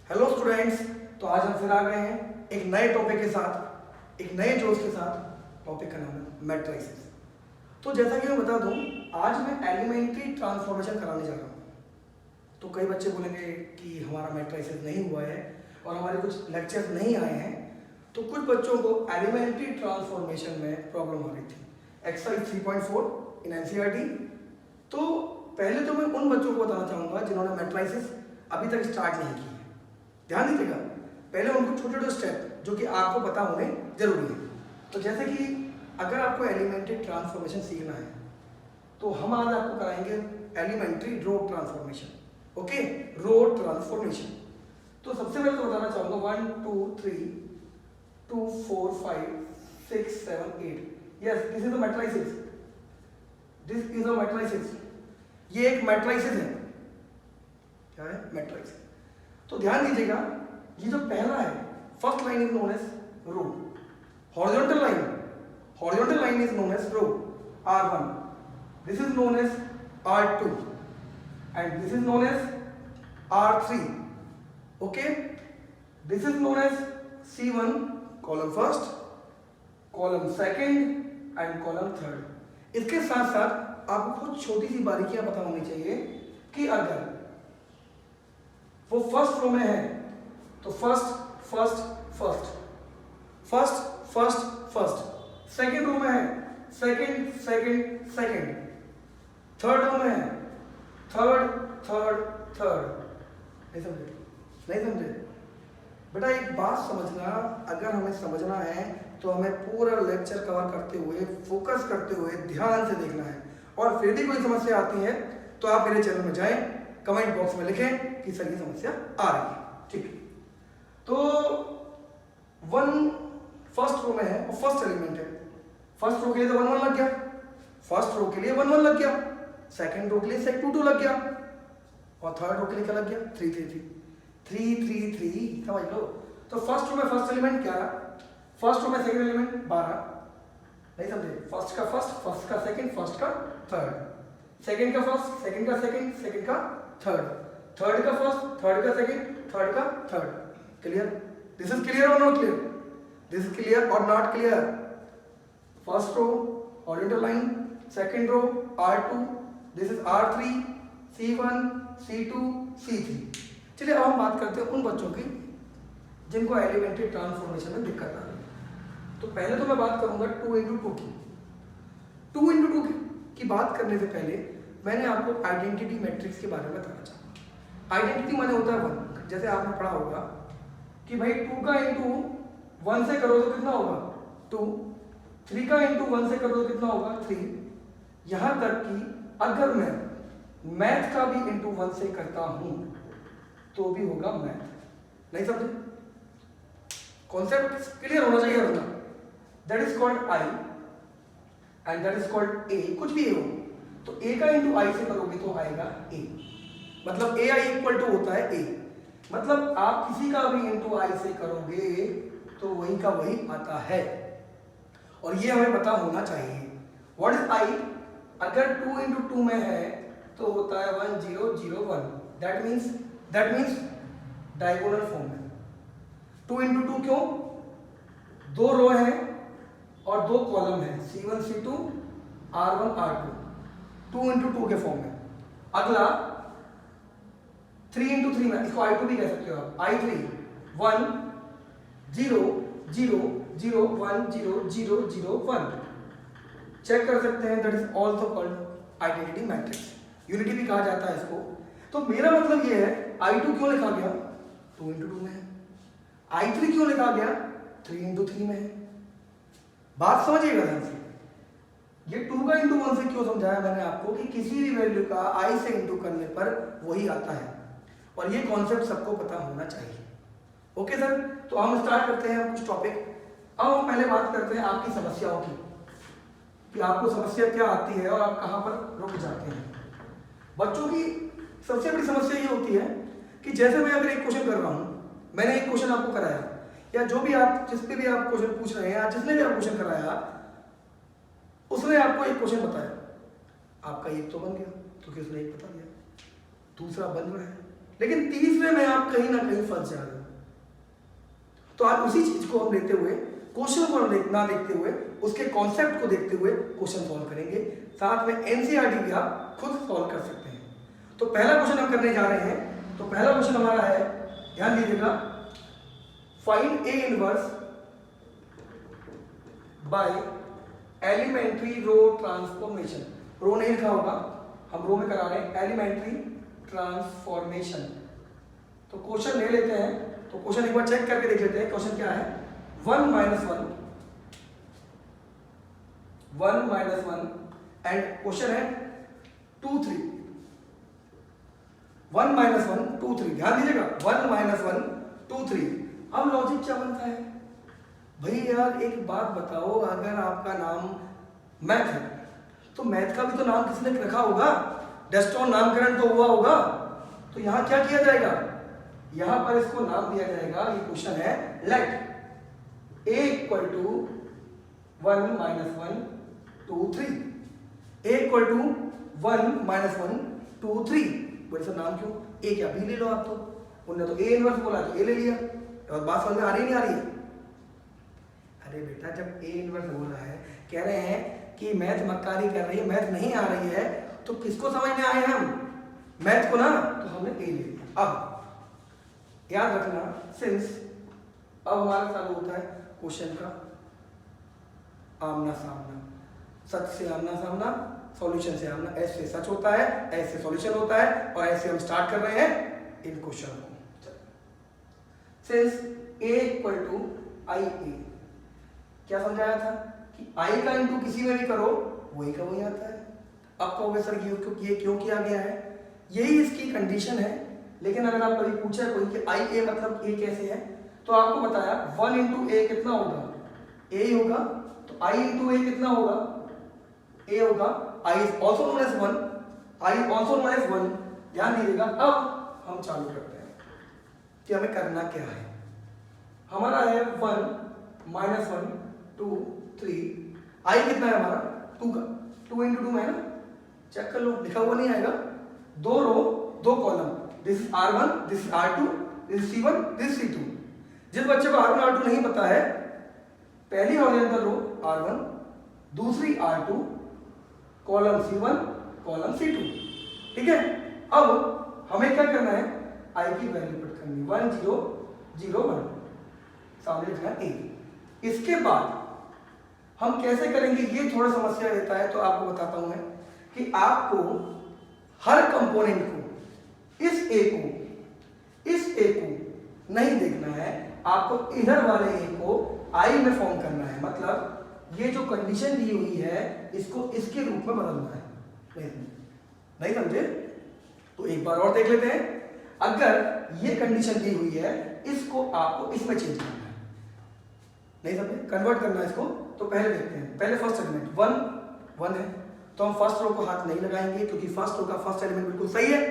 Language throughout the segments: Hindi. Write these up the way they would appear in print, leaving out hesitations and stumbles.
हेलो स्टूडेंट्स, तो आज हम फिर आ गए हैं एक नए टॉपिक के साथ, एक नए जोश के साथ। टॉपिक का नाम है मैट्रिसेस। तो जैसा कि मैं बता दूं, आज मैं एलिमेंट्री ट्रांसफॉर्मेशन कराने जा रहा हूं। तो कई बच्चे बोलेंगे कि हमारा मैट्रिसेस नहीं हुआ है और हमारे कुछ लेक्चर्स नहीं आए हैं। तो कुछ बच्चों को एलिमेंट्री ट्रांसफॉर्मेशन में प्रॉब्लम आ रही थी, एक्सरसाइज 3.4 इन एनसीईआरटी। तो पहले तो मैं उन बच्चों को बताना चाहूँगा जिन्होंने मैट्रिसेस अभी तक स्टार्ट नहीं की है। ध्यान दीजिएगा, पहले उनको छोटे छोटे स्टेप जो कि आपको पता होने जरूरी है। तो जैसे कि अगर आपको एलिमेंट्री ट्रांसफॉर्मेशन सीखना है तो हम आज आपको कराएंगे एलिमेंट्री रो ट्रांसफॉर्मेशन। ओके, रो ट्रांसफॉर्मेशन। तो सबसे पहले तो बताना चाहूँगा 1 2 3 2 4 5 6 7 8। Yes, this is a matrices. This is a matrices. ये एक मैट्रिसेस है। क्या है? मैट्रिसेस। तो ध्यान दीजिएगा, ये जो पहला है, first line is known as row. Horizontal line is known as row, R1। This is known as R2 and this is known as R3। Okay, this is known as C1, column first, column second and column third. इसके साथ साथ आपको कुछ छोटी सी बारीकियां पता होनी चाहिए कि अगर वो फर्स्ट रो में है तो फर्स्ट। सेकंड रो में है सेकंड। थर्ड रो में है थर्ड। नहीं समझे बेटा? एक बात समझना, अगर हमें समझना है तो हमें पूरा लेक्चर कवर करते हुए, फोकस करते हुए ध्यान से देखना है। और फिर भी कोई समस्या आती है तो आप मेरे चैनल में जाएं, कमेंट बॉक्स में लिखें कि सर ये समस्या आ रही है। ठीक है, तो फर्स्ट रो में है और फर्स्ट एलिमेंट है। फर्स्ट रो के लिए तो 1 1 लग गया, फर्स्ट रो के लिए 1 1 लग गया, सेकंड रो के लिए सेक 2 2 लग गया, और थर्ड रो के लिए क्या लग गया? 3 3 3। समझ लो। तो फर्स्ट रो में फर्स्ट एलिमेंट 11, फर्स्ट रो में सेकंड एलिमेंट 12। नहीं समझे? फर्स्ट का सेकंड, फर्स्ट का थर्ड, सेकंड का फर्स्ट, सेकंड का सेकंड, सेकंड का थर्ड, थर्ड का फर्स्ट, थर्ड का सेकंड, थर्ड का third. Clear? This is clear और not clear? This is clear और not clear? First row horizontal line, second row R2, this is R3, C1, C2, C3। चलिए अब हम बात करते हैं उन बच्चों की जिनको एलिमेंट्री ट्रांसफॉर्मेशन में दिक्कत आ रही है। तो पहले तो मैं बात करूंगा 2 into 2 की। 2 into 2 की बात करने से पहले मैंने आपको आइडेंटिटी मैट्रिक्स के बारे में बताना चाहूँगा। आइडेंटिटी माने होता है 1। जैसे आपने पढ़ा होगा कि भाई 2 का इंटू 1 से करो तो कितना होगा? 2। 3 का इंटू 1 से करो तो कितना होगा? 3। यहां तक कि अगर मैं मैथ का भी इंटू 1 से करता हूं तो भी होगा मैथ। नहीं समझे? कॉन्सेप्ट क्लियर होना चाहिए अपना। That is called I and that is called a. कुछ भी ए हो तो a का इंटू आई से करोगे तो आएगा a। मतलब a i इक्वल टू होता है a। मतलब आप किसी का भी इंटू आई से करोगे तो वही का वही आता है, और ये हमें पता होना चाहिए। What is i? अगर 2 into 2 में है तो होता है 1 0 0 1। दैट मीन्स डायगोनल फॉर्म में। 2 into 2 क्यों? 2 रो है और 2 कॉलम है, C1 C2 R1 R2। 2 into 2 के फॉर्म में। अगला 3 into 3 में, इसको I2 भी कह सकते हो आप। I3 1 0 0 0 1 0 0 0 1। चेक कर सकते हैं। That is also called identity matrix. Unity भी कहा जाता है इसको। तो मेरा मतलब ये है, I2 क्यों लिखा गया? 2 into 2 में है। I3 क्यों लिखा गया? 3 into 3 में है। बात समझिएगा ध्यान से। ये 2 का इंटू 1 से क्यों समझाया मैंने आपको कि किसी भी वैल्यू का i से इंटू करने पर वही आता है, और ये कॉन्सेप्ट सबको पता होना चाहिए। ओके सर, तो हम स्टार्ट करते हैं कुछ टॉपिक। अब हम पहले बात करते हैं आपकी समस्याओं की, कि आपको समस्या क्या आती है और आप कहाँ पर रुक जाते हैं। बच्चों की सबसे बड़ी समस्या ये होती है कि जैसे मैं अगर एक क्वेश्चन कर रहा हूँ, मैंने एक क्वेश्चन आपको कराया, या जो भी आप जिस पे भी आप क्वेश्चन पूछ रहे हैं, या जिसने भी आप क्वेश्चन कराया, उसने आपको एक क्वेश्चन बताया, आपका एक तो बन गया क्योंकि उसने एक बता दिया, दूसरा बन रहा है, लेकिन तीसरे में आप कहीं ना कहीं फंस जा रहे हो। तो आप उसी चीज को हम लेते हुए, क्वेश्चन को ना देखते हुए, उसके कॉन्सेप्ट को देखते हुए क्वेश्चन सॉल्व करेंगे। साथ में एनसीईआरटी भी आप खुद सॉल्व कर सकते हैं। तो पहला क्वेश्चन हम करने जा रहे हैं। तो पहला क्वेश्चन हमारा है, ध्यान दीजिएगा, find a inverse by elementary row transformation. Row नहीं लिखा होगा, हम रो में करा रहे हैं, एलिमेंट्री ट्रांसफॉर्मेशन। तो क्वेश्चन ले लेते हैं। तो क्वेश्चन एक बार चेक करके देख लेते हैं। क्वेश्चन क्या है, 1 minus 1 एंड क्वेश्चन है 2 3। 1 minus 1 2 3, ध्यान दीजिएगा, 1 minus 1 2 3। अब लॉजिक क्या बनता है भाई यार, एक बात बताओ, अगर आपका नाम मैथ है तो मैथ का भी तो नाम किसी ने रखा होगा, डेस्टोन नामकरण तो हुआ होगा। तो यहां क्या किया जाएगा, यहां पर इसको नाम दिया जाएगा, ये क्वेश्चन है, let a equal to 1 minus 1 2 3। a equal to 1 minus 1 2 3। बोले सर नाम क्यों, a क्या b ले लो आप। तो उन्होंने तो a इनवर्स बोला तो a ले लिया। और बात समझ में आ रही नहीं आ रही है? अरे बेटा, जब a इनवर्स बोल रहा है, कह रहे हैं कि मैथ मक्कारी कर रही है, मैथ नहीं आ रही है, तो किसको समझने आए हैं हम, मैथ को ना। तो हमने a ले लिया। अब याद रखना, सिंस अब हमारा चालू होता है क्वेश्चन का आमना सामना, सच से आमना सामना, सॉल्यूशन से आमना। एस से सच होता है, एस से सॉल्यूशन होता है, और ऐसे हम स्टार्ट कर रहे हैं इन क्वेश्चन को। सिंस a इक्वल टू आई ए, क्या समझाया था कि i का इंटू किसी में भी करो वही का वही आता है। अब कहोगे सर ये क्यों किया गया है, यही इसकी कंडीशन है। लेकिन अगर आप कभी पूछा कोई कि आई ए मतलब a कैसे है, तो आपको बताया 1 इंटू a कितना होगा, a ही होगा। तो i इंटू a कितना होगा, a होगा। i is also known as 1, i also known as 1। ध्यान दीजिएगा। अब हम चालू करते हैं कि हमें करना क्या है। हमारा है 1 minus 1 2 3। i कितना है हमारा, 2 का, 2 इंटू 2 है ना, चेक कर लो, लिखा हुआ नहीं आएगा। 2 रो 2 column, this is r1, this is r2, this is c1, this is c2। जिस बच्चे को r1 r2 नहीं पता है, पहली हॉरिजॉन्टल रो r1, दूसरी r2, column c1, column c2। ठीक है। अब हमें क्या करना है, i की वैल्यू पुट करनी, 1 0 0 1, सामने लिखना a। इसके बाद हम कैसे करेंगे, ये थोड़ा समस्या रहता है, तो आपको बताता हूं मैं कि आपको हर कंपोनेंट को, इस a को नहीं देखना है, आपको इधर वाले a को i में फॉर्म करना है। मतलब ये जो कंडीशन दी हुई है, इसको इसके रूप में बदलना है। नहीं समझे? तो एक बार और देख लेते हैं। अगर ये कंडीशन दी हुई है, इसको आपको इसमें चेंज करना है। नहीं समझे? कन्वर्ट करना है इसको। तो पहले देखते हैं, पहले फर्स्ट एलिमेंट 1 है, तो हम फर्स्ट रो को हाथ नहीं लगाएंगे, क्योंकि फर्स्ट रो का फर्स्ट एलिमेंट बिल्कुल सही है।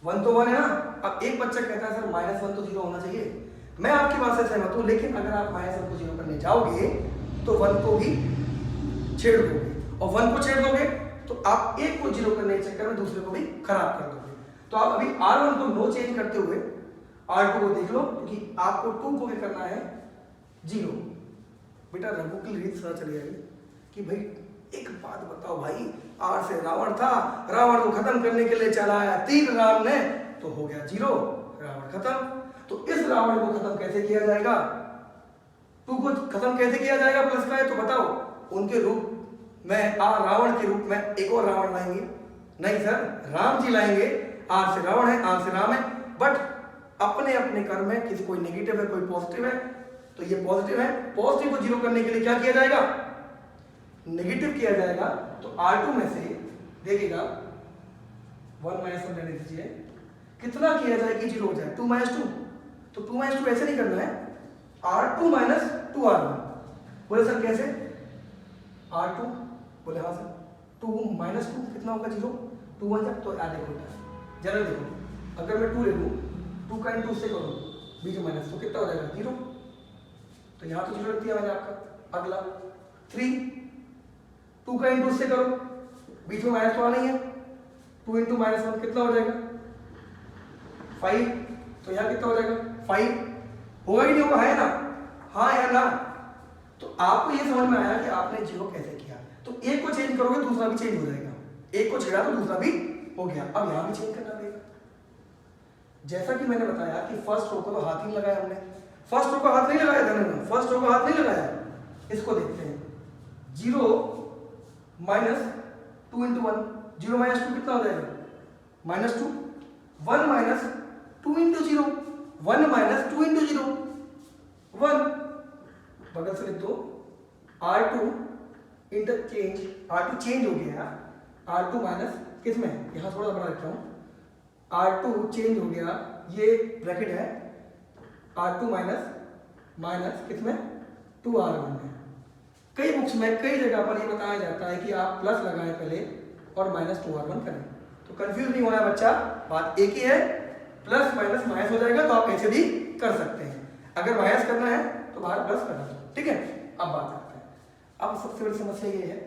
1 तो 1 है ना। अब एक बच्चा कहता है सर -1 तो 0 होना चाहिए। मैं आपकी बात से सहमत हूं, लेकिन अगर आप -1 को 0 करने जाओगे तो 1 को भी छेड़ दोगे, और 1 को छेड़ दोगे तो आप एक को 0 करने के चक्कर में दूसरे को भी खराब कर दोगे। तो आप अभी R1 को नो चेंज करते हुए R2 को देख लो, क्योंकि आपको 2 को भी करना है 0। बेटा रघु की रीत पता चली जाएगी कि भाई एक बात बताओ भाई, R से रावण था, रावण को खत्म करने के लिए चलाया तीर राम ने, तो हो गया 0, रावण खत्म। तो इस रावण को खत्म कैसे किया जाएगा, 2 को खत्म कैसे किया जाएगा, प्लस का है तो बताओ। उनके रूप में रावण के रूप में एक और रावण लाएंगे? नहीं सर, राम जी लाएंगे। R से रावण है, R से राम है, बट अपने अपने कर्म है, किसी कोई नेगेटिव है, कोई पॉजिटिव है। तो ये पॉजिटिव है, पॉजिटिव को 0 करने के लिए क्या किया जाएगा, नेगेटिव किया जाएगा। तो R2 में से देखिएगा 1 -1 लेने दीजिए, कितना किया जाए कि 0 हो जाए, 2 - 2। तो 2 - 2 ऐसे नहीं करना है, R2 - 2R1। बोले सर कैसे, R2 बोले हाँ सर, 2 - 2 कितना होगा 0, 2 1 जब, तो देखो जरा देखो, अगर मैं 2 ले लूँ, 2 का इंटू से करो, बीच में माइनस, तो कितना हो जाएगा 0। तो यहाँ तो 0 रख दिया मैंने आपका। अगला 3, 2 का इंटू से करो, बीच में माइनस तो आना ही है, 2 इंटू -1 कितना हो जाएगा 5, तो यहाँ कितना हो जाएगा 5, होगा कि नहीं होगा, है ना, हाँ या ना। तो आपको ये समझ में आया कि आपने जीरो कैसे किया। तो एक को चेंज करोगे दूसरा भी चेंज हो जाएगा, एक को छेड़ा तो दूसरा भी हो गया। अब यहाँ भी चेंज करना पड़ेगा। जैसा कि मैंने बताया कि फर्स्ट रो को तो हाथ ही लगाया हमने, फर्स्ट रो को हाथ नहीं लगाया था, फर्स्ट रो को हाथ नहीं लगाया। इसको देखते हैं, 0 माइनस 2 इंटू 1, 0 माइनस 2 कितना हो जाएगा -2, 1 माइनस 2 इंटू 0, 1 माइनस 2 इंटू 0, 1, बगल से लिख दो R2 इंटरचेंज, R2 चेंज हो गया, R2 माइनस किसमें, यहाँ थोड़ा बड़ा रखता हूँ, R2 चेंज हो गया, ये ब्रैकेट है, R2 माइनस किसमें 2R1 में। कई बुक्स में कई जगह पर ये बताया जाता है कि आप प्लस लगाएं पहले और माइनस 2R1 करें, तो कंफ्यूज नहीं होना बच्चा, बात एक ही है, प्लस माइनस माइनस हो जाएगा, तो आप ऐसे भी कर सकते हैं। अगर माइनस करना है तो बाहर प्लस करना है, ठीक है। अब बात करते हैं, अब सबसे बड़ी समस्या ये है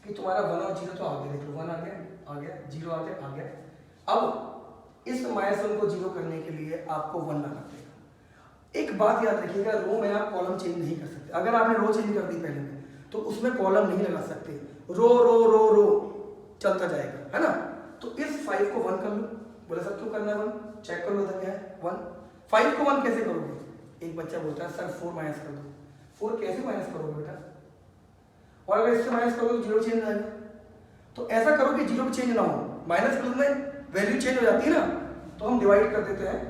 कि तुम्हारा 1 और 0 तो आ गया, देखो 1 आ गया 0 आ गया। अब इस -1 को 0 करने के लिए आपको 1 लाना पड़ेगा। एक बात याद रखिएगा, रो में आप कॉलम चेंज नहीं कर सकते। अगर आपने रो चेंज कर दी पहले में तो उसमें कॉलम नहीं लगा सकते, रो रो रो रो चलता जाएगा, है ना। तो इस 5 को 1 कर लो, बोले सर क्यों करना है 1, चेक कर लो था क्या है 1। 5 को 1 कैसे करोगे, एक बच्चा बोलता है सर 4 माइनस कर दो, 4 कैसे माइनस करोगे बेटा, और अगर इससे माइनस करोगे तो 0 चेंज आएगा। तो ऐसा करो कि 0 चेंज ना हो, माइनस प्लस में वैल्यू चेंज हो जाती है ना, तो हम डिवाइड कर देते हैं,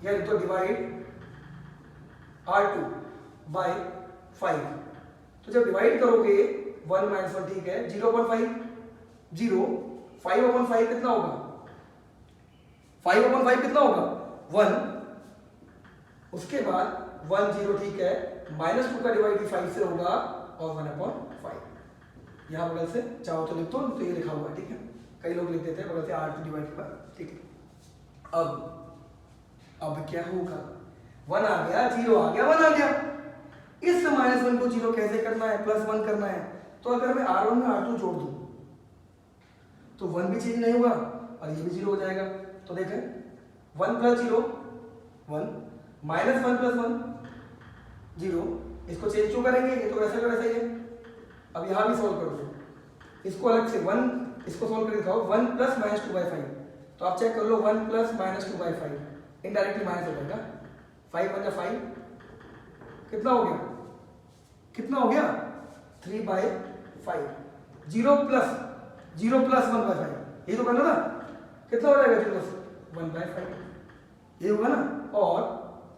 या तो डिवाइड R2 बाय 5। तो जब डिवाइड करोगे 1 माइनस 1, ठीक है, 0/5, 0, 5/5 कितना होगा, 5/5 कितना होगा 1, उसके बाद 1 0, ठीक है, -2 का डिवाइड 5 से होगा और 1/5। यहाँ बगल से चाहो तो लिख दो, तो ये लिखा हुआ है, ठीक है, कई लोग लिख देते हैं बगल से R2 डिवाइड के बाद, ठीक है। अब क्या होगा, 1 आ गया, 0 आ गया, 1 आ गया। इस -1 को 0 कैसे करना है, +1 करना है। तो अगर मैं R1 में R2 जोड़ दूं तो 1 भी चेंज नहीं होगा और ये भी 0 हो जाएगा। तो देखें 1 + 0 1, -1 + 1 0, इसको चेंज क्यों करेंगे, ये तो वैसे का वैसा ही है। अब यहाँ भी सोल्व कर दो, इसको अलग से 1, इसको सोल्व करके दिखाओ, 1 + -2/5। तो आप चेक कर लो, 1 + -2/5 इनडायरेक्टली माइनस हो जाएगा, 5 × 5 कितना हो गया, 3/5, 0 + 1/5, ये तो करना था, कितना हो जाएगा 0 + 1/5, ये होगा ना। और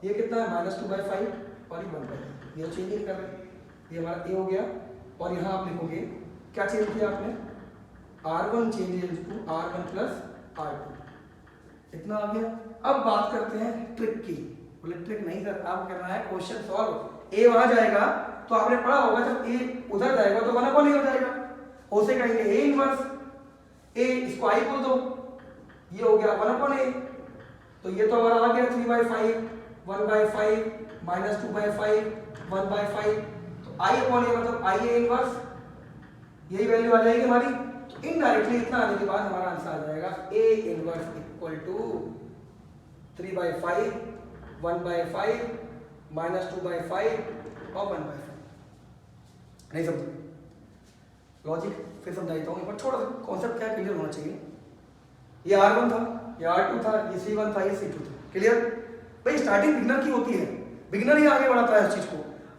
ये कितना है -2/5 और ये 1/5, ये चेंज नहीं कर रहे, ये हमारा ए हो गया। और यहाँ आप लिखोगे क्या चेंज किया आपने, R1 change to R1 + R2, इतना आ गया। अब बात करते हैं ट्रिक की। बोले ट्रिक नहीं सर, आप करना है क्वेश्चन सॉल्व। ए वहां जाएगा तो आपने पढ़ा होगा, जब ए उधर जाएगा तो 1/A हो जाएगा, ओ से कहेंगे A इनवर्स, ए इसको I बोल दो, ये हो गया 1/A। तो ये तो हमारा आ गया 3/5, 1/5 -2/5 1/5, तो I/A मतलब IA इनवर्स, यही वैल्यू आ जाएगी हमारी। तो इनडायरेक्टली इतना आने के बाद हमारा आंसर आ जाएगा A इनवर्स = 3/5 1/5 -2/5 और 1/5। नहीं समझे लॉजिक, फिर समझा देता हूँ, पर थोड़ा सा कॉन्सेप्ट क्या क्लियर होना चाहिए। ये R1 था, ये R2 था, ये C1 था, ये C2 था, क्लियर। भाई स्टार्टिंग बिगनर की होती है, बिगनर ही आगे बढ़ाता है इस चीज को।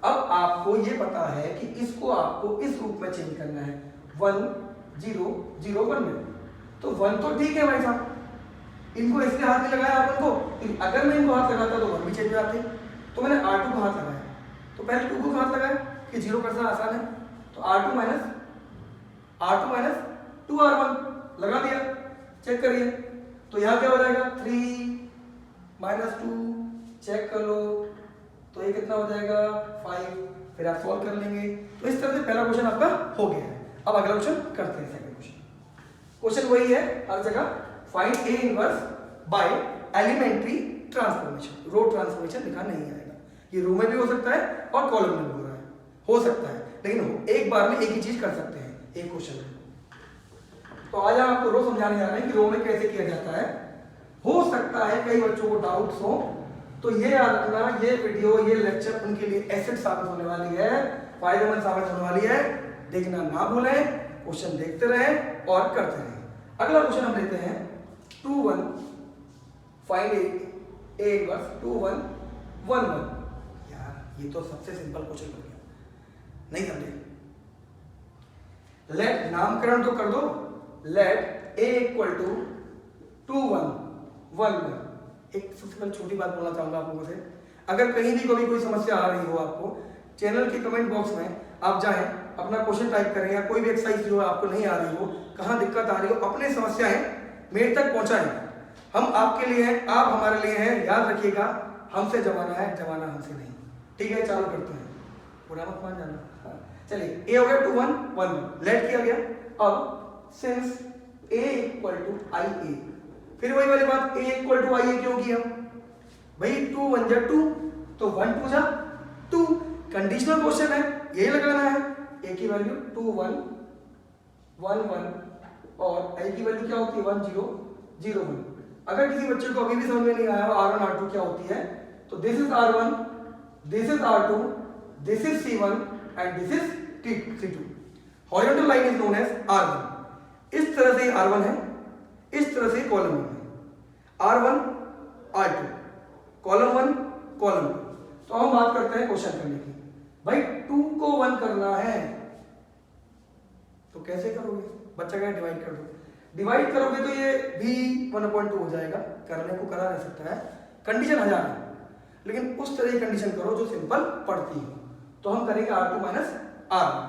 अब आपको ये पता है कि इसको आपको इस रूप में चेंज करना है, 1 0 0 1 में। तो 1 तो ठीक है भाई साहब, इनको इसलिए हाथ नहीं लगाया R1 को, अगर मैं इनको हाथ लगाता तो 1 भी चेंज हो जाते। तो मैंने R2 को हाथ लगाया, तो पहले 2 को हाथ लगाया कि 0 करना आसान है, तो R2 माइनस 2R1 लगा दिया, चेक करिए। तो यहाँ क्या हो जाएगा 3 - 2, चेक कर लो, तो ये कितना हो जाएगा 5, फिर आप सॉल्व कर लेंगे। तो इस तरह से पहला क्वेश्चन आपका हो गया है। अब अगला क्वेश्चन करते हैं, सेकंड क्वेश्चन वही है हर जगह, find A inverse by elementary transformation. Row transformation लिखा नहीं आएगा, ये रो में भी हो सकता है और कॉलम में भी हो सकता है, लेकिन एक बार में एक ही चीज कर सकते हैं एक क्वेश्चन में। तो आज हम आपको रो समझाने जा रहे हैं कि रो में कैसे किया जाता है। हो सकता है कई बच्चों को डाउट्स हो, तो ये याद रखना, ये वीडियो, ये लेक्चर उनके लिए एसेट साबित होने वाली है, फायदेमंद साबित होने वाली है। देखना ना भूलें, क्वेश्चन देखते रहें और करते रहें। अगला क्वेश्चन हम लेते हैं 2-1 फाइंड ए इनवर्स 2-1 1-1। यार ये तो सबसे सिंपल क्वेश्चन हो गया, नहीं समझे? लेट नामकरण तो कर दो, लेट ए इक्वल टू 2-1 1-1। एक सबसे पहले छोटी बात बोलना चाहूंगा आप लोगों से, अगर कहीं भी कभी कोई समस्या आ रही हो आपको, चैनल के कमेंट बॉक्स में आप जाएं, अपना क्वेश्चन टाइप करें, या कोई भी एक्सरसाइज जो आपको नहीं आ रही हो, कहाँ दिक्कत आ रही हो, अपने समस्याएं मेरे तक पहुंचाएं। हम आपके लिए हैं, आप हमारे लिए हैं। याद रखिएगा, हमसे जमाना है, जमाना हमसे नहीं। ठीक है, चालू करते हैं, पूरा मत मान जाना। चलिए, ए हो गया 2-1 1-1, लेट किया गया। अब सिंस ए इक्वल टू आई ए, फिर वही वाली बात, ए इक्वल टू आई ए क्यों किया भाई? 2 1 जा 2, तो 1 2 जा 2। कंडीशनल क्वेश्चन है, यही लगाना है। ए की वैल्यू 2 1 1 1 और आई की वैल्यू क्या होती है 1 0 0 1। अगर किसी बच्चे को अभी भी समझ में नहीं आया R1 R2 क्या होती है, तो this is R1, this is R2, this is C1 and this is C2। Horizontal line is known as R1। इस तरह से R1 है, इस तरह से कॉलम 1 है, R1 R2, कॉलम 1 कॉलम 2। तो हम बात करते हैं क्वेश्चन करने की। भाई 2 को 1 करना है, तो कैसे करोगे? बच्चा कहें डिवाइड कर दो, डिवाइड करोगे तो ये भी 1/2 हो जाएगा। करने को करा नहीं सकता है, कंडीशन 1000 है, लेकिन उस तरह की कंडीशन करो जो सिंपल पड़ती है। तो हम करेंगे R2 माइनस R1,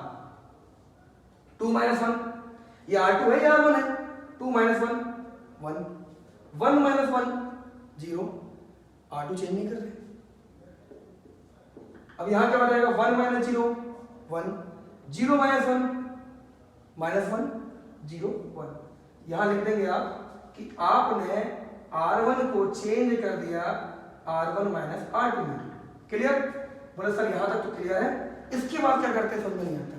2 माइनस 1, ये R2 है, ये R1 है। 2 माइनस 1 1, 1 माइनस 1 0, R2 चेंज नहीं कर रहे। अब यहां क्या हो जाएगा? 1 माइनस 0 1, 0 माइनस 1 माइनस 1 0 1। यहां लिख देंगे आप कि आपने R1 को चेंज कर दिया R1 माइनस R2 में। क्लियर? बोले सर यहां तक तो क्लियर है, इसके बाद क्या करते हैं समझ में नहीं आता।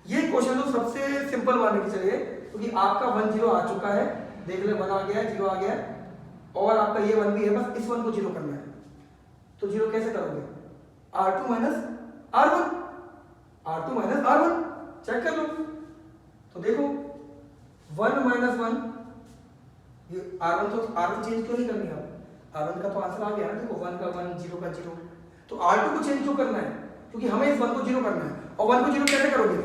ये क्वेश्चन तो सबसे सिंपल मानने की चलिए, क्योंकि आपका 1 0 आ चुका है, देख ले 1 आ गया है, 0 आ गया है, और आपका ये 1 भी है, बस इस 1 को 0 करना है। तो 0 कैसे करोगे? R2 minus R1, R2 minus R1, check कर लो। तो देखो 1 माइनस 1, ये R1 तो R1 चेंज क्यों नहीं करनी है? R1 का तो आंसर आ गया ना, देखो 1 का 1 0 का 0। तो R2 को चेंज क्यों करना है? क्योंकि हमें इस 1 को 0 करना है। और 1 को 0 कैसे करोगे?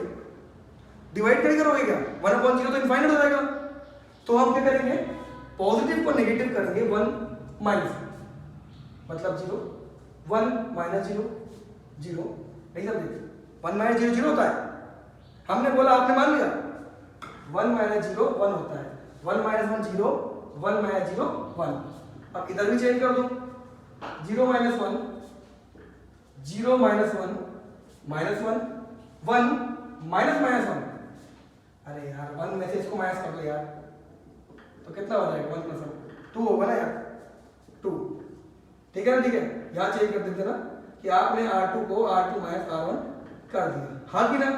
डिवाइड करके करोगे क्या? 1/0 तो इनफाइनाइट हो जाएगा। तो हम क्या करेंगे? पॉजिटिव को नेगेटिव करेंगे, 1 माइनस मतलब 0, 1 माइनस 0 0। नहीं समझे? 1 माइनस 0 0 होता है, हमने बोला आपने मान लिया। 1 माइनस 0 1 होता है, 1 माइनस 1 0, 1 माइनस 0 1। अब इधर भी चेंज कर दो, 0 minus 1 0 minus 1 minus 1 1 minus minus 1। अरे यार 1 में से इसको माइनस कर दो यार, तो कितना हो जाएगा? 1 प्लस 1 2 होगा ना यार, 2। ठीक है ना? ठीक है, यहां चेंज कर देते ना कि आपने R2 को R2 माइनस R1 कर दिया। हाँ कि ना?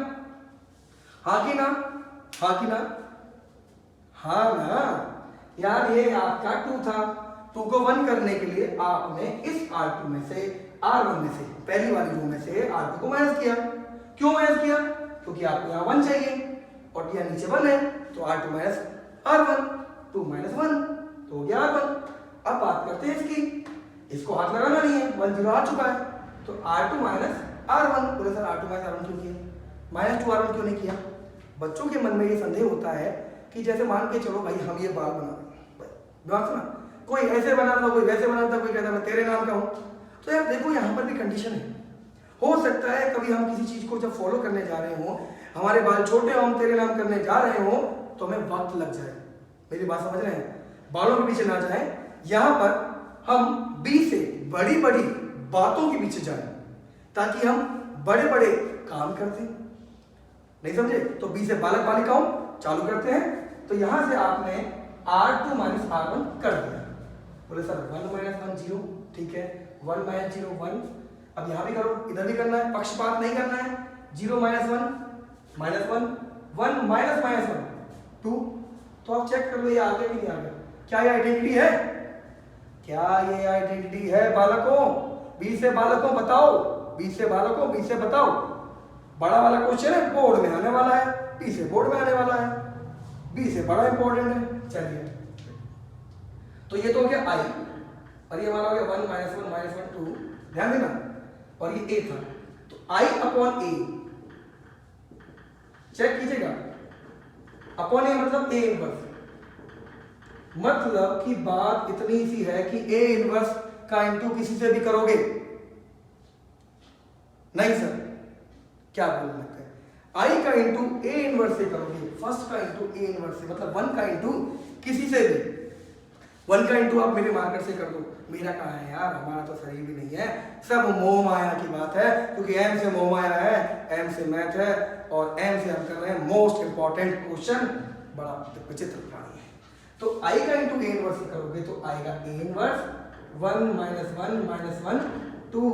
हाँ कि ना? हाँ कि ना? हाँ ना यार, ये आपका 2 था। 2 को 1 करने के लिए आपने इस R2 में से R1 में से पहली वाली रो में से R2 को माइनस किया। क्यों माइनस किया? क्योंकि आपको यहाँ 1 चाहिए और यहाँ नीचे 1 है, तो R2 माइनस R1, 2 माइनस 1 तो हो गया R1। अब बात करते हैं इसकी, इसको हाथ लगाना नहीं है, 1 0 आ चुका है, तो R2 माइनस R1। बोले सर R2 माइनस R1 क्यों किया, माइनस 2 R1 क्यों नहीं किया? बच्चों के मन में ये संदेह होता है कि जैसे मान के चलो भाई हम ये बाल बना दिमाग से ना, कोई ऐसे बनाता, कोई वैसे बनाता, कोई कहता मैं तेरे नाम का हूं। तो यार देखो यहाँ पर भी कंडीशन है, हो सकता है कभी हम किसी चीज को जब फॉलो करने जा रहे हो, हमारे बाल छोटे हो, हम तेरे नाम करने जा रहे हो, तो हमें वक्त लग जाए। मेरी बात समझ रहे हैं? बालों के पीछे ना जाए, यहाँ पर हम बी से बड़ी बड़ी बातों के पीछे जाए ताकि हम बड़े बड़े काम करते। नहीं समझे? तो बी से बालक बालिकाओं चालू करते हैं। तो यहां से आपने R2 माइनस R1 कर दिया। बोले सर 1 माइनस 1 0, ठीक है, 1 माइनस 0 1। अब यहां भी करो, इधर भी करना है, पक्षपात नहीं करना है। 0 माइनस 1 माइनस 1, 1 माइनस माइनस 1 2। तो आप चेक कर लो ये आ गया कि नहीं आ गया, क्या ये आइडेंटिटी है? क्या ये आइडेंटिटी है बालकों? बी से बालकों बताओ, बी से बालकों, बी से बताओ। बड़ा वाला क्वेश्चन है, बोर्ड में आने वाला है, बी से बोर्ड में आने वाला है, बी से बड़ा इंपॉर्टेंट है। चलिए, तो ये तो हो गया आई, और ये हमारा हो गया 1 -1 -1 2, ध्यान देना, और ये ए था, तो आई अपॉन ए, चेक कीजिएगा, अपॉन ए मतलब ए इनवर्स, मतलब कि बात इतनी सी है कि ए इनवर्स का इंटू किसी से भी करोगे नहीं सर, क्या बोल सकते हैं, आई का इंटू ए इनवर्स से करोगे, फर्स्ट का इंटू ए इनवर्स से, मतलब 1 का इंटू किसी से भी, 1 का इंटू आप मेरे मार्कर से कर दो, मेरा कहाँ है यार, हमारा तो शरीर भी नहीं है, सब मोह माया की बात है, क्योंकि एम से मोह माया है, एम से मैथ है, और एम से हम कर रहे हैं मोस्ट इंपॉर्टेंट क्वेश्चन, बड़ा विचित्र प्राणी है। तो आई का इंटू ए इनवर्स से करोगे तो आएगा ए इनवर्स 1 -1 -1 2,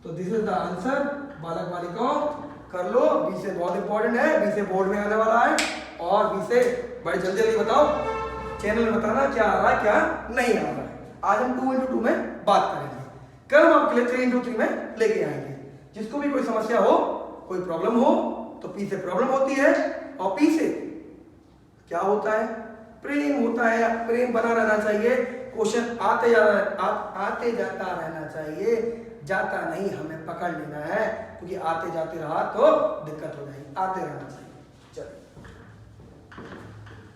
तो दिस इज द आंसर। बालक बालिकाओं कर लो, बी से बहुत इंपॉर्टेंट है, बी से बोर्ड में आने वाला है, और बी से बड़े जल्दी जल्दी बताओ, चैनल में बताना क्या आ रहा है क्या नहीं आ रहा है। आज हम 2 × 2 में बात करेंगे, कल हम आपके लिए 3 × 3 में लेके आएंगे। जिसको भी कोई समस्या हो, कोई प्रॉब्लम हो, तो पी से प्रॉब्लम होती है, और पी से क्या होता है, प्रेम होता है, प्रेम बना रहना चाहिए, क्वेश्चन आते जाता रहना चाहिए, जाता नहीं, हमें पकड़ लेना है, क्योंकि आते जाते रहा तो दिक्कत हो जाएगी, आते रहना चाहिए। चलो,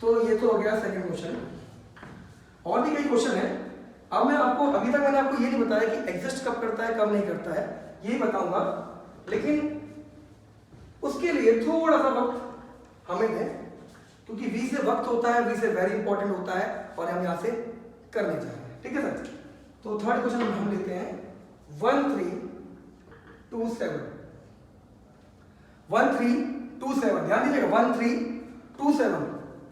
तो ये तो हो गया सेकंड क्वेश्चन, और भी कई क्वेश्चन है। अब मैं आपको, अभी तक मैंने आपको ये नहीं बताया कि एग्जिस्ट कब करता है कब नहीं करता है, ये बताऊंगा, लेकिन उसके लिए थोड़ा सा वक्त हमें दें, क्योंकि वी से वक्त होता है, वी से वेरी इंपॉर्टेंट होता है, और हम यहाँ से करने जा रहे हैं, ठीक है सर। तो थर्ड क्वेश्चन हम लेते हैं 1327, 1327, ध्यान दीजिएगा, 1327।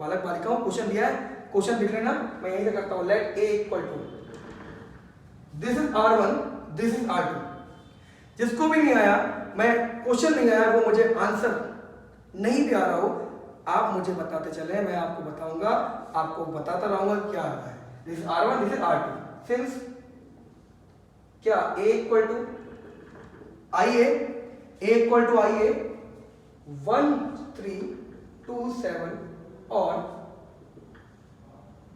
बालक बालिकाओं क्वेश्चन दिया है, क्वेश्चन लिख लेना, मैं यही से करता हूं, let A equal to, this is R1, this is R2। जिसको भी नहीं आया, मैं क्वेश्चन नहीं आया, वो मुझे आंसर नहीं भी आ रहा हो, आप मुझे बताते चले, मैं आपको बताऊंगा, आपको बताता रहूंगा क्या आ रहा है। This is R1, this is R2, since क्या A equal to IA, A equal to IA 1327, और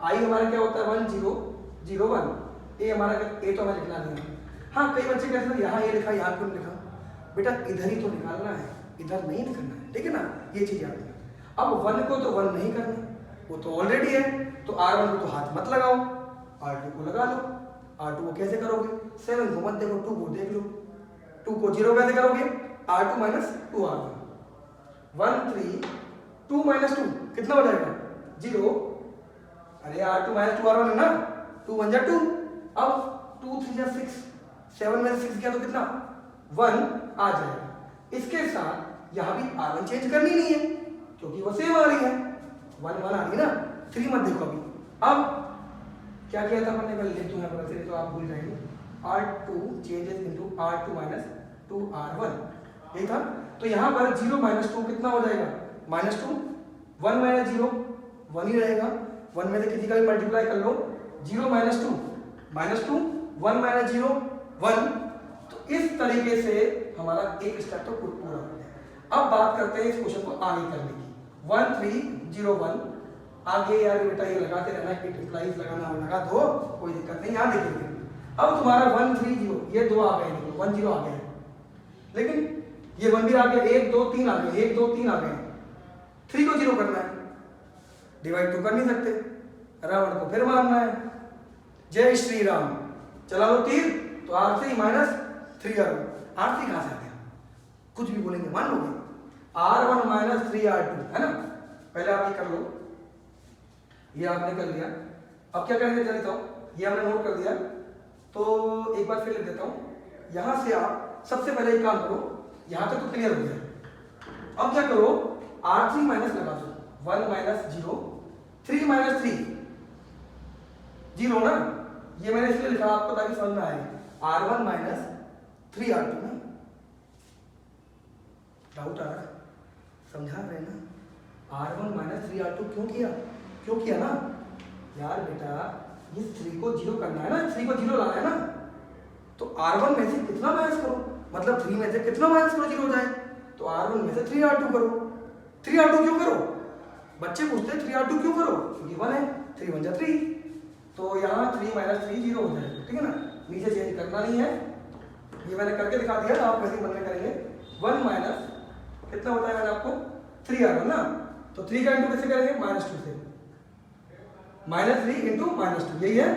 I हमारा क्या होता है 1001, A हमारा, A तो हमें लिखना नहीं है। हाँ, कई बच्चे कहते हैं यहाँ A लिखा, यहाँ क्यों लिखा, बेटा इधर ही तो निकालना है, इधर नहीं लिखना है, ठीक है ना, ये चीज याद रखना। अब 1 को तो 1 नहीं करना, वो तो ऑलरेडी है, तो R1 को तो हाथ मत लगाओ, R2 को लगा लो। R2 को कैसे करोगे, 7 को मत देखो, 2 को देख लो, 2 को 0 कैसे करोगे, R2 - 2R1, 1 3 2 - 2 कितना हो जाएगा 0, अरे R2 - 2R1 है ना, 2 1 2, अब 2 3 6, 7 में 6 गया तो कितना 1 आ जाएगा। इसके साथ यहाँ भी R1 चेंज करनी नहीं है, क्योंकि वो सेम आ रही है, 1 1 आ रही है ना, 3 मत देखो अभी। अब क्या किया था मैंने, पहले लिख दूंगा पहले से, तो आप भूल जाएंगे, R2 changes into R2 - 2R1, यही था। तो यहाँ पर 0 - 2 कितना हो जाएगा -2, 1 - 0 1 ही रहेगा, 1 में से किसी का भी मल्टीप्लाई कर लो, 0 - 2 -2, 1 - 0 1। तो इस तरीके से हमारा एक स्टेप तो पूरा हो गया। अब बात करते हैं इस क्वेश्चन को आगे करने की, 1301 आगे यार बेटा ये लगाते रहना, इट इम्प्लाइज लगाना हो लगा दो, कोई दिक्कत नहीं, यहाँ देखिए। अब तुम्हारा 130, ये 2 आ गए, 1 0 आ गए, लेकिन ये 1 भी आ गया, 1 2 3 आ गए, 1 2 3 आ गए, 3 को 0 करना है, डिवाइड तो कर नहीं सकते, रावण को फिर मारना है, जय श्री राम, चला लो तीर, तो R3 - 3R1, R3 कहां से आ गया, कुछ भी बोलेंगे मान लोगे, R1 - 3R2 है ना। पहले आप ये कर लो, ये आपने कर लिया, अब क्या करेंगे चलता हूं, ये हमने नोट कर दिया, तो एक बार फिर लिख देता हूं। यहां से आप सबसे पहले एक काम करो, यहां तक तो क्लियर हो गया। अब क्या करो, R3 माइनस लगा दो, 1 - 0 3 - 3 0 ना, ये मैंने इसलिए लिखा आपको ताकि समझ में आए, R1 - 3R2 ना, डाउट आ रहा है, समझा रहे ना, R1 - 3R2 क्यों किया ना यार बेटा, ये 3 को 0 करना है ना, 3 को 0 लाना है ना, तो R1 में से कितना माइनस करो, मतलब 3 में से कितना माइनस करो 0 हो जाए, तो R1 में से 3R2 करो। 3R2 क्यों करो, बच्चे पूछते हैं 3R2 क्यों करो, क्योंकि 1 है, 3 1 जा 3, तो यहाँ 3 - 3 0 हो जाएगा, ठीक है ना, नीचे चेंज करना नहीं है, ये मैंने करके दिखा दिया था, आप वैसे ही मन में करेंगे। 1 माइनस कितना होता है मैंने आपको 3R1 ना, तो 3 का इंटू कैसे करेंगे, -2 से, -3 इंटू -2 यही है,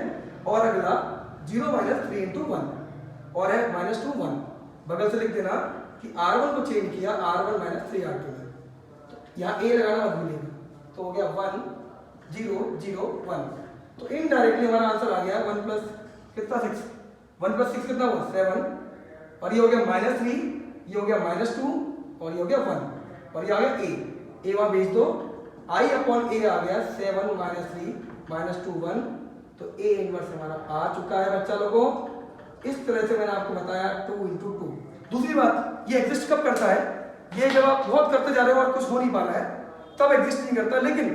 और अगला 0 - 3 इंटू 1 और है -2 1, बगल से लिख देना कि R1 को चेंज किया R1 - 3R2 में, तो यहाँ A लगाना मत भूलिएगा, तो हो गया 1 0 0 1, तो इनडायरेक्टली हमारा आंसर आ गया 1 प्लस कितना 6, 1 + 6 कितना हुआ 7, और ये हो गया -3, ये हो गया -2 और ये हो गया 1, और ये आ गया A वहाँ भेज दो, I/A आ गया 7 - 3 -2 1, तो A इनवर्स हमारा आ चुका है बच्चा लोगों। इस तरह से मैंने आपको बताया 2 × 2। दूसरी बात, ये एग्जिस्ट कब करता है, ये जब आप बहुत करते जा रहे हो और कुछ हो नहीं पा रहा है तब एग्जिस्ट नहीं करता, लेकिन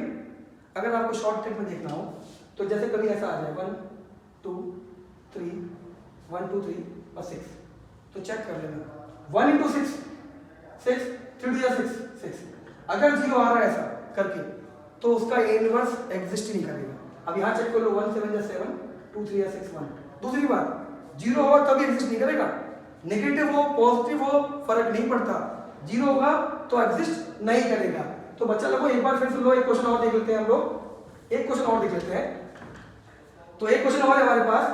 अगर आपको शॉर्ट ट्रिक में देखना हो तो जैसे कभी ऐसा आ जाए 1 2 3 1 2 3 और 6, तो चेक कर लेना 1 × 6 6 3 2 6 6, अगर 0 आ रहा है ऐसा करके तो उसका इनवर्स एग्जिस्ट ही नहीं करेगा। अब यहाँ चेक कर लो 1 7 × 7 2 3 6 1। दूसरी बात, 0 होगा तभी एग्जिस्ट नहीं करेगा, नेगेटिव हो पॉजिटिव हो फर्क नहीं पड़ता, 0 होगा तो एग्जिस्ट नहीं करेगा। तो बच्चा लोगों एक बार फिर से लो, एक क्वेश्चन और देख लेते हैं हम लोग, एक क्वेश्चन और देख लेते हैं। तो एक क्वेश्चन और है हमारे पास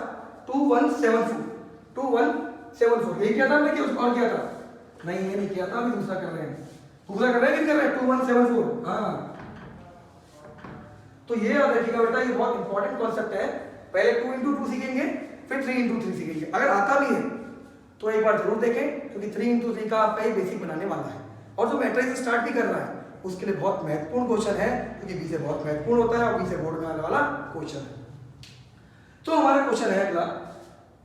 2174 2174, यही किया था हमने कि और किया था, नहीं ये नहीं किया था, अभी दूसरा कर रहे हैं, दूसरा कर रहे हैं, नहीं कर रहे हैं 2174। हाँ, तो ये याद रखिएगा बेटा, ये बहुत इंपॉर्टेंट कॉन्सेप्ट है, पहले 2 × 2 सीखेंगे, फिर 3 × 3 सीखेंगे। अगर आता भी है तो एक बार जरूर देखें, क्योंकि 3 × 3 का आपका ये बेसिक बनाने वाला है, और जो मैट्रिक्स स्टार्ट भी कर रहा है उसके लिए बहुत महत्वपूर्ण क्वेश्चन है, क्योंकि बी से बहुत महत्वपूर्ण होता है और बी से बोर्ड में आने वाला क्वेश्चन है। तो हमारा क्वेश्चन है अगला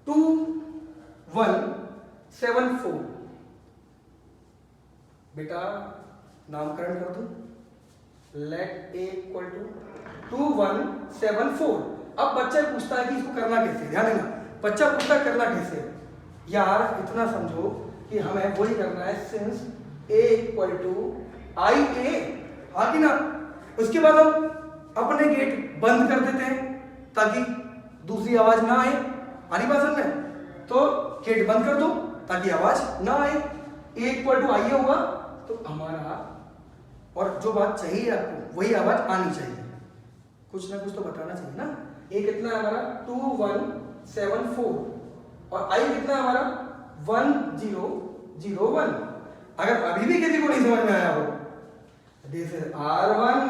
2174, बेटा नामकरण कर दूं, लेट A = 2174। अब बच्चा पूछता है कि इसको करना कैसे, ध्यान देना, बच्चा पूछता है करना कैसे, यार इतना समझो कि हमें वही करना है सिंस A = IA, हाँ कि ना, उसके बाद हम अपने गेट बंद कर देते हैं ताकि दूसरी आवाज ना आए, आनी बात समझ में, तो गेट बंद कर दो ताकि आवाज ना आए, A = IA हुआ तो हमारा, और जो बात चाहिए आपको वही आवाज आनी चाहिए, कुछ ना कुछ तो बताना चाहिए ना। A कितना है हमारा 2174 और I कितना है हमारा 1001। अगर अभी भी किसी को नहीं समझ में आया हो, this is R1,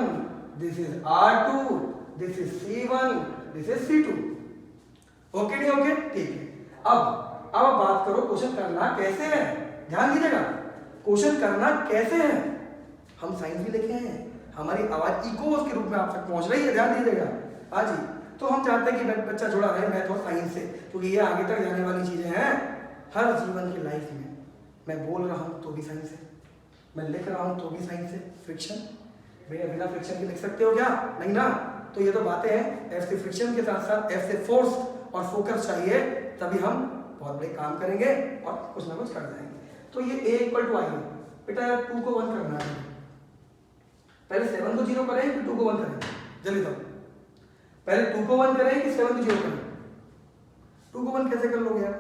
this is R2, this is C1, this is C2, okay नहीं ओके, ठीक है। अब आप बात करो क्वेश्चन करना कैसे है, ध्यान दीजिएगा, क्वेश्चन करना कैसे है, हम साइंस भी लिखे हैं, हमारी आवाज इकोस के रूप में आप तक पहुंच रही है, ध्यान दीजिएगा। हाँ जी, तो हम चाहते हैं कि बच्चा जुड़ा रहे मैथ और साइंस से, क्योंकि ये आगे तक जाने वाली चीजें हैं हर जीवन की लाइफ में। मैं बोल रहा हूँ तो भी साइंस है, मैं लिख रहा हूँ तो भी साइंस है, फ्रिक्शन बिना फ्रिक्शन के लिख सकते हो क्या, नहीं ना। तो ये तो बातें हैं, F से फ्रिक्शन के साथ साथ F से फोर्स और फोकस चाहिए, तभी हम बहुत बड़े काम करेंगे और कुछ ना कुछ कर जाएंगे। तो ये A = I है बेटा, 2 को 1 करना है, पहले 7 को 0 करें फिर 2 को 1 करें, जल्दी बताओ, पहले 2 को 1 करें कि 7 को 0 करें। 2 को 1 कैसे कर लोगे यार,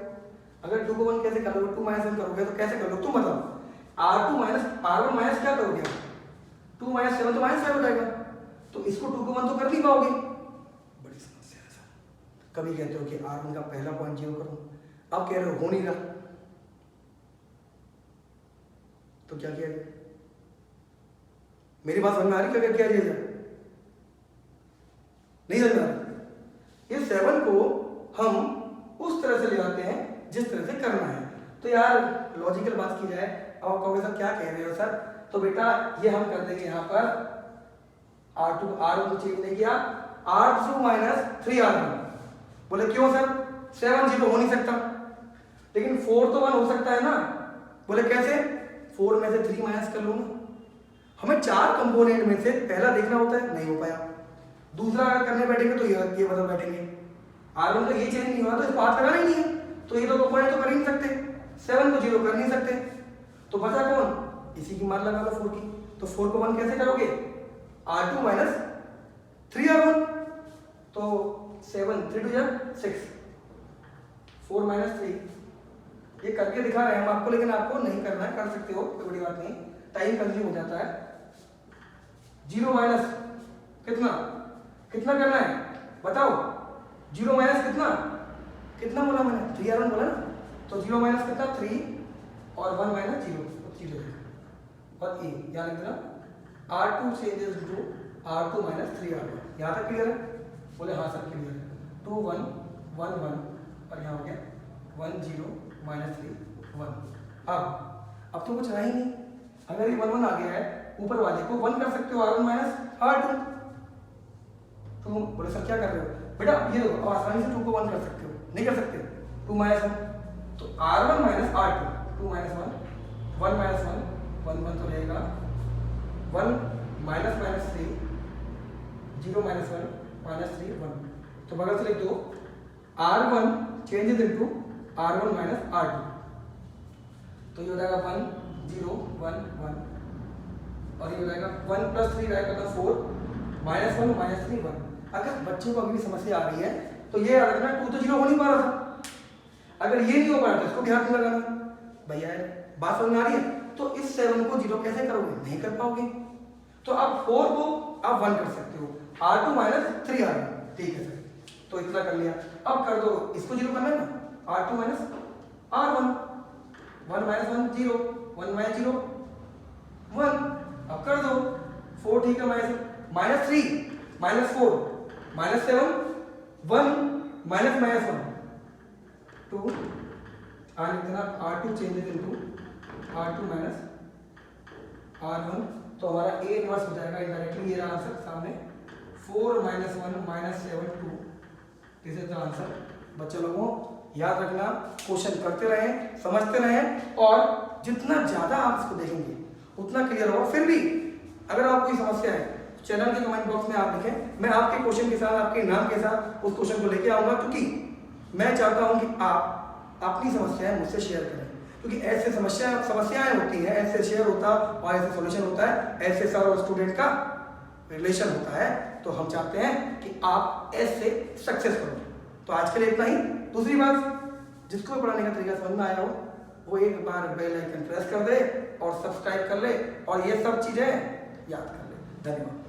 अगर 2 को 1 कैसे कर लोगे, 2 - 1 करोगे तो कैसे कर लोगे तुम बताओ। R2 - R1 माइनस क्या करोगे, 2 - 7 तो -5 हो जाएगा, तो इसको 2 को 1 तो कर नहीं पाओगे, बड़ी समस्या है सर। कभी कहते हो कि R1 का पहला पॉइंट 0 करो, अब कह रहे हो नहीं रहा, तो क्या किया जाए, मेरी बात समझ में आ रही, क्या किया जाए, नहीं समझ में आ रही। ये 7 को हम उस तरह से ले आते हैं जिस तरह से करना है। तो यार लॉजिकल बात की जाए, अब आप कहोगे सर क्या कह रहे हो सर, तो बेटा ये हम कर देंगे यहाँ पर R1 को चेंज नहीं किया, R2 - 3R1। बोले क्यों सर, 7 0 हो नहीं सकता, लेकिन 4 तो 1 हो सकता है ना। बोले कैसे, 4 में से 3 माइनस कर लो ना। हमें 4 कंपोनेंट में से पहला देखना होता है, नहीं हो पाया, दूसरा अगर करने बैठेंगे तो ये बदल बैठेंगे, R1 का ये चेंज नहीं हुआ तो इसको हाथ लगाना ही नहीं है, तो ये दो पॉइंट तो कर ही नहीं सकते, 7 को 0 कर नहीं सकते, तो बचा कौन, इसी की मान लगा लो 4 की। तो 4 को 1 कैसे करोगे, R2 माइनस 3R1, तो 7 3 2 6, 4 माइनस 3, ये करके दिखा रहे हैं हम आपको, लेकिन आपको नहीं करना है, कर सकते हो, कोई बड़ी बात नहीं, टाइम कंज्यूम हो जाता है। 0 माइनस कितना कितना करना है बताओ, 0 माइनस कितना कितना बोला मैंने, 3R1 बोला ना, तो 0 माइनस कितना 3 और 1 माइनस 0, तो 0 और ए यहाँ लिख देना, R2 changes to R2 minus 3R1, यहाँ तक क्लियर है, बोले हाँ सर क्लियर है, 2 1 1 1 और यहाँ हो गया 1 0 माइनस 3 1। अब तो कुछ रहा ही नहीं, अगर ये 1 1 आ गया है, ऊपर वाले को 1 कर सकते हो, R1 माइनस R2, तो बोले सर क्या कर रहे हो बेटा, ये देखो अब आसानी से 2 को 1 कर सकते हो, नहीं कर सकते, 2 माइनस 1, तो R1 minus R2, 2 minus 1 1 minus 1 1 1 तो रहेगा 1 माइनस माइनस 3 0 माइनस 1 माइनस 3 1, तो बगल से लिख दो R1 changes into R1 minus R2, तो ये हो जाएगा 1 0 1 1 और ये हो जाएगा 1 प्लस 3 रहेगा तो 4 माइनस 1 माइनस 3 1। अगर बच्चों को अभी समस्या आ रही है तो ये याद रखना 2 तो 0 हो नहीं पा रहा था, अगर ये नहीं हो पा रहा था इसको भी हाथ में लगाना, भैया बात समझ में आ रही है, तो इस 7 को 0 कैसे करोगे, नहीं कर पाओगे, तो अब 4 को आप 1 कर सकते हो, R2 माइनस 3R1, ठीक है सर, तो इतना कर लिया, अब कर दो इसको 0 करना है ना, R2 minus R1, 1 minus 1 0 1 minus 0 1, अब कर दो 4, ठीक है, minus 3 minus 4 minus 7 1 minus minus 1 2, आगे कितना R2 changes into R2 minus R1, तो हमारा A इनवर्स हो जाएगा इनडायरेक्टली, ये रहा आंसर सामने, 4 minus 1 minus 7 2, this is the answer. बच्चे लोगों याद रखना, क्वेश्चन करते रहें, समझते रहें, और जितना ज़्यादा आप इसको देखेंगे उतना क्लियर होगा। फिर भी अगर आपको कोई समस्या है चैनल के कमेंट बॉक्स में आप लिखें, मैं आपके क्वेश्चन के साथ, आपके नाम के साथ उस क्वेश्चन को लेके आऊँगा, क्योंकि मैं चाहता हूँ कि आप अपनी समस्याएं मुझसे शेयर करें, क्योंकि ऐसे समस्याएं होती हैं, ऐसे शेयर होता और ऐसे सॉल्यूशन होता है, ऐसे सर और स्टूडेंट का रिलेशन होता है, तो हम चाहते हैं कि आप ऐसे सक्सेस करो। तो आज के लिए इतना ही। दूसरी बात, जिसको पढ़ाने का तरीका समझ में आया हो वो एक बार बेल आइकन प्रेस कर दे और सब्सक्राइब कर ले और ये सब चीज़ें याद कर ले। धन्यवाद।